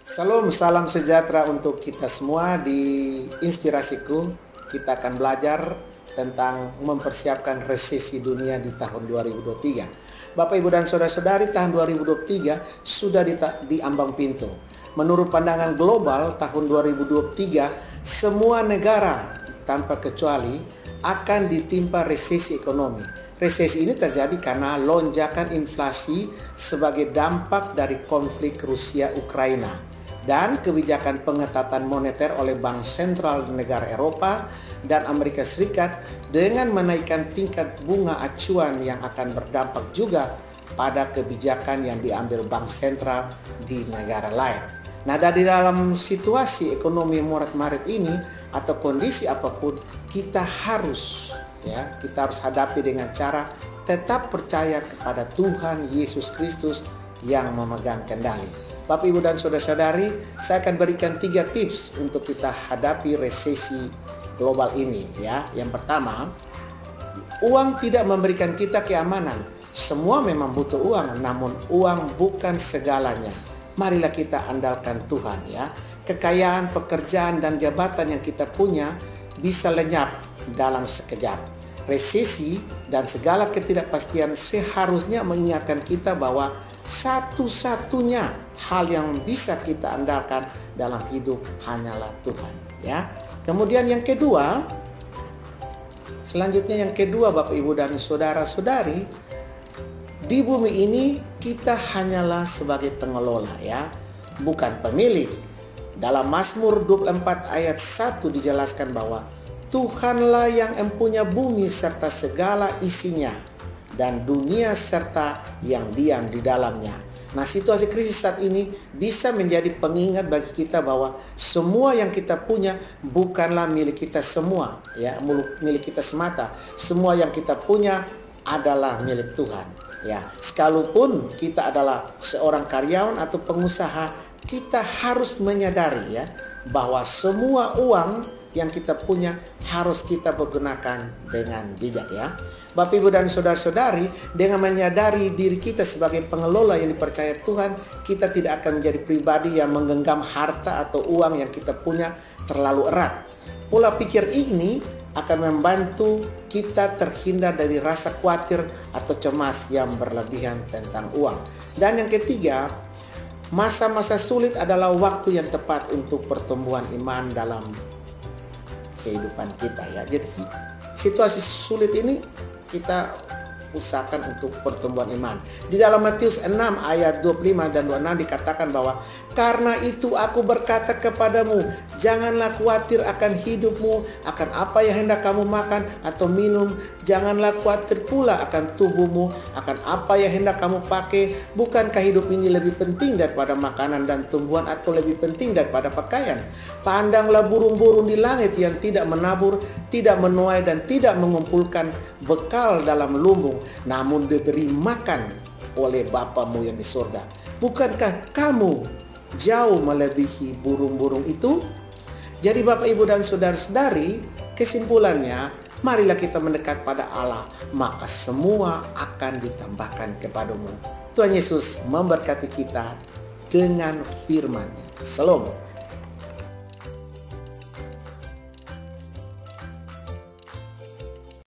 Salam, salam sejahtera untuk kita semua. Di Inspirasiku kita akan belajar tentang mempersiapkan resesi dunia di tahun 2023. Bapak, Ibu, dan Saudara-saudari, tahun 2023 sudah di ambang pintu. Menurut pandangan global, tahun 2023 semua negara tanpa kecuali akan ditimpa resesi ekonomi. Resesi ini terjadi karena lonjakan inflasi sebagai dampak dari konflik Rusia-Ukraina dan kebijakan pengetatan moneter oleh Bank Sentral negara Eropa dan Amerika Serikat dengan menaikkan tingkat bunga acuan yang akan berdampak juga pada kebijakan yang diambil Bank Sentral di negara lain. Nah, dari dalam situasi ekonomi morat-marit ini atau kondisi apapun, kita harus hadapi dengan cara tetap percaya kepada Tuhan Yesus Kristus yang memegang kendali. Bapak, Ibu, dan Saudara-saudari, saya akan berikan 3 tips untuk kita hadapi resesi global ini ya. Yang pertama, uang tidak memberikan kita keamanan. Semua memang butuh uang, namun uang bukan segalanya. Marilah kita andalkan Tuhan ya. Kekayaan, pekerjaan, dan jabatan yang kita punya bisa lenyap dalam sekejap. Resesi dan segala ketidakpastian seharusnya mengingatkan kita bahwa satu-satunya hal yang bisa kita andalkan dalam hidup hanyalah Tuhan ya. Kemudian yang kedua, Bapak, Ibu, dan Saudara-saudari, di bumi ini kita hanyalah sebagai pengelola ya, bukan pemilik. Dalam Mazmur 24 ayat 1 dijelaskan bahwa Tuhanlah yang empunya bumi serta segala isinya, dan dunia serta yang diam di dalamnya. Nah, situasi krisis saat ini bisa menjadi pengingat bagi kita bahwa semua yang kita punya bukanlah milik kita semua, ya, milik kita semata. Semua yang kita punya adalah milik Tuhan, ya. Sekalipun kita adalah seorang karyawan atau pengusaha, kita harus menyadari ya bahwa semua uang yang kita punya harus kita pergunakan dengan bijak ya. Bapak, Ibu, dan Saudara-saudari, dengan menyadari diri kita sebagai pengelola yang dipercaya Tuhan, kita tidak akan menjadi pribadi yang menggenggam harta atau uang yang kita punya terlalu erat. Pola pikir ini akan membantu kita terhindar dari rasa khawatir atau cemas yang berlebihan tentang uang. Dan yang ketiga, masa-masa sulit adalah waktu yang tepat untuk pertumbuhan iman dalam kehidupan kita ya. Jadi situasi sulit ini kita usahakan untuk pertumbuhan iman. Di dalam Matius 6 ayat 25 dan 26 dikatakan bahwa karena itu aku berkata kepadamu, janganlah khawatir akan hidupmu, akan apa yang hendak kamu makan atau minum. Janganlah khawatir pula akan tubuhmu, akan apa yang hendak kamu pakai. Bukankah hidup ini lebih penting daripada makanan dan tumbuhan, atau lebih penting daripada pakaian? Pandanglah burung-burung di langit yang tidak menabur, tidak menuai, dan tidak mengumpulkan bekal dalam lumbung, namun diberi makan oleh Bapamu yang di surga. Bukankah kamu jauh melebihi burung-burung itu? Jadi Bapak, Ibu, dan Saudara-saudari, kesimpulannya, marilah kita mendekat pada Allah, maka semua akan ditambahkan kepadamu. Tuhan Yesus memberkati kita dengan firman-Nya. Shalom.